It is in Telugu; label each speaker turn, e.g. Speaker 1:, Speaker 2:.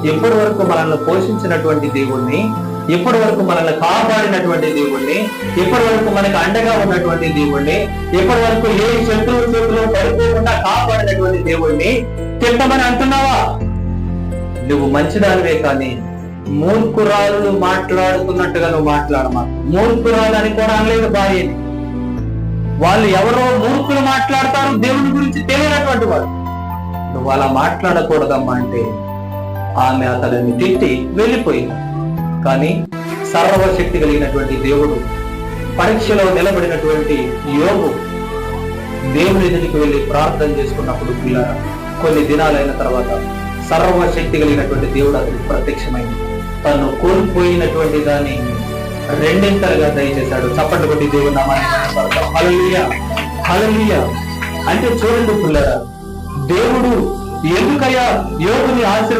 Speaker 1: ఎప్పటి వరకు మనల్ని పోషించినటువంటి దేవుణ్ణి, ఎప్పటి వరకు మనల్ని కాపాడినటువంటి దేవుణ్ణి, ఎప్పటి వరకు మనకు అండగా ఉన్నటువంటి దేవుణ్ణి, ఎప్పటి వరకు ఏ శత్రువు చేతులు పడిపోకుండా కాపాడినటువంటి దేవుణ్ణి తిట్టమని అంటున్నావా? నువ్వు మంచిదానివే, కానీ మూర్ఖురాలు మాట్లాడుతున్నట్టుగా నువ్వు మాట్లాడమా. మూర్ఖురాలు అని కూడా అనలేదు భార్యని. వాళ్ళు ఎవరో మూర్ఖులు మాట్లాడతారు, దేవుని గురించి తెలియనటువంటి వాడు. నువ్వు అలా మాట్లాడకూడదమ్మా అంటే ఆమె అతడిని తిట్టి వెళ్ళిపోయింది. కానీ సర్వశక్తి కలిగినటువంటి దేవుడు, పరీక్షలో నిలబడినటువంటి యోబు దేవుని ఎదుటికి వెళ్ళి ప్రార్థన చేసుకున్నప్పుడు పిల్లరా, కొన్ని దినాలైన తర్వాత సర్వశక్తి కలిగినటువంటి దేవుడు అతనికి ప్రత్యక్షమైంది. తను కోల్పోయినటువంటి దాన్ని రెండింతలుగా దయచేశాడు. చప్పట్లు కొట్టి దేవుడు నామాన్ని హల్లెలూయా, హల్లెలూయా. అంటే చూడండి పిల్లరా, దేవుడు ఎందుకయ్యా యోబుని ఆశీర్వాద